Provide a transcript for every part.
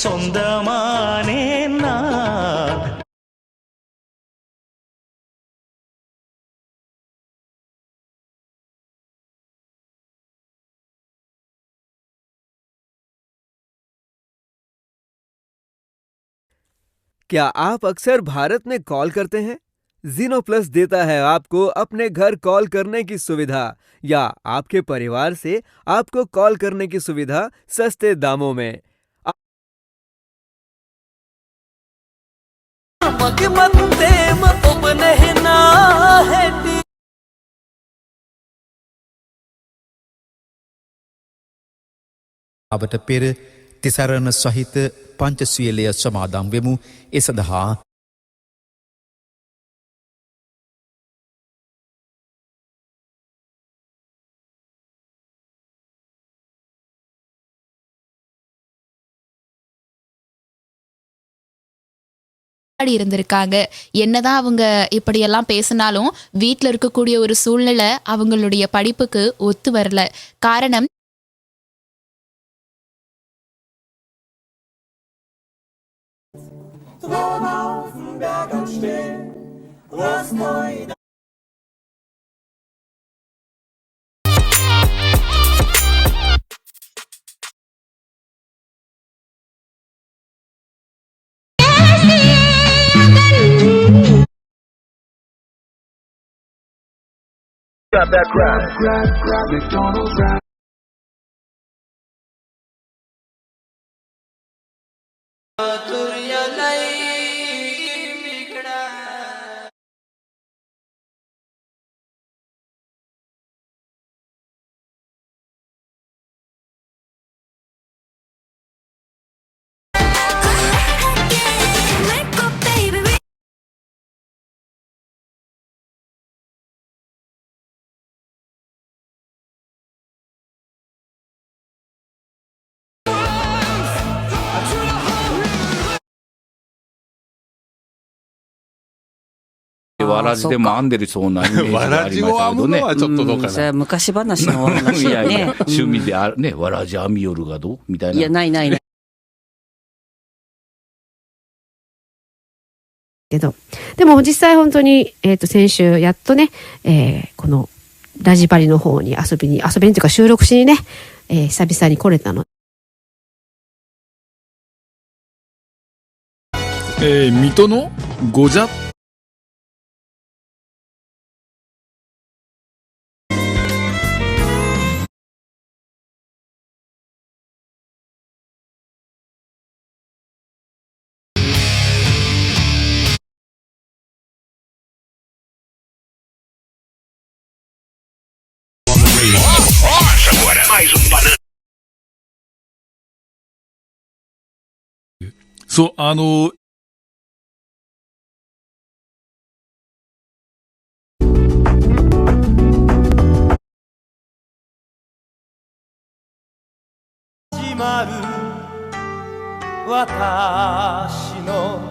சொந்தமானேன் நான். क्या आप अक्सर भारत में कॉल करते हैं? ज़ीनो प्लस देता है आपको अपने घर कॉल करने की सुविधा या आपके परिवार से आपको कॉल करने की सुविधा सस्ते दामों में। අපට පෙර තිසරණ සහිත පංචශීලය සමාදන් වෙමු. ඒ සඳහා இருந்திருக்காங்க. என்னதான் அவங்க இப்படியெல்லாம் பேசினாலும் வீட்டில் இருக்கக்கூடிய ஒரு சூழ்நிலை அவங்களுடைய படிப்புக்கு ஒத்து வரல. காரணம் Got that crap. McDonald's rap.わらじでも編んでるそうなイメージがありましたけどね。わらじを編むのはちょっとどうかな。それは昔話のお話いやいや、ね。趣味であるね、わらじ編みよるがどうみたいな。いや、ないないない。けど、でも実際本当に、先週やっとね、このラジバリの方に遊びにというか収録しにね、久々に来れたの。水戸のゴジャそう、始まる私の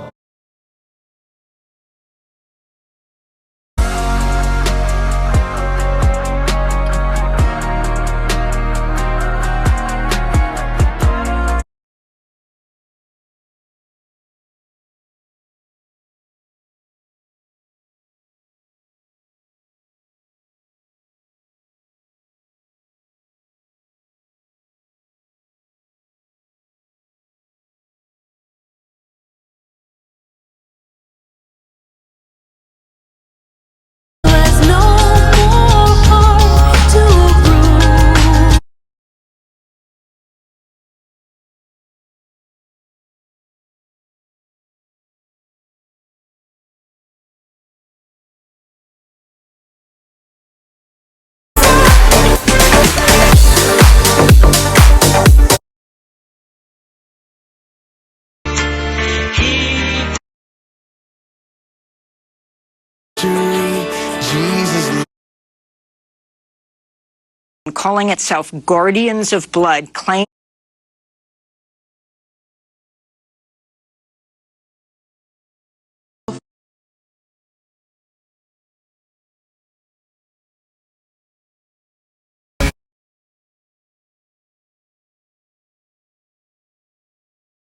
calling itself Guardians of Blood, claim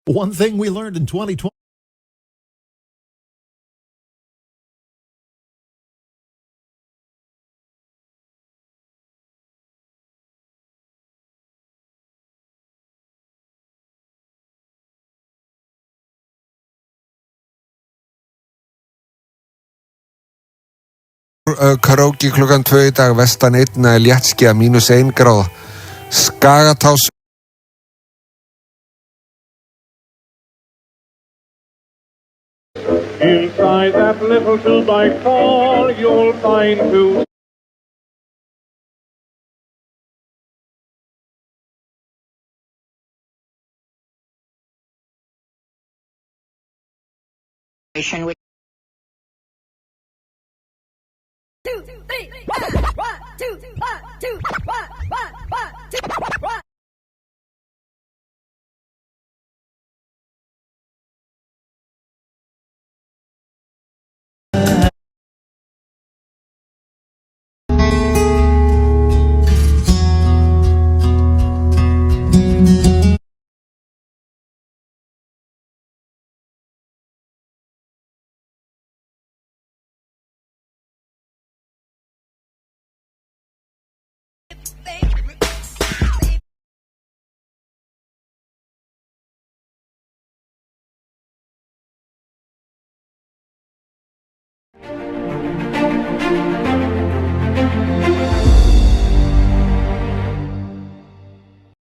One thing we learned in 2020. Karaoke klukkan 2 í dag, vestan 1 eða léttskýjað -1 gráða. Skagatás. Inside that little 2x4 you'll find two. Which 2, 3, 1, 1, 2, 1, 2, 1, 1, 1, 2, 1.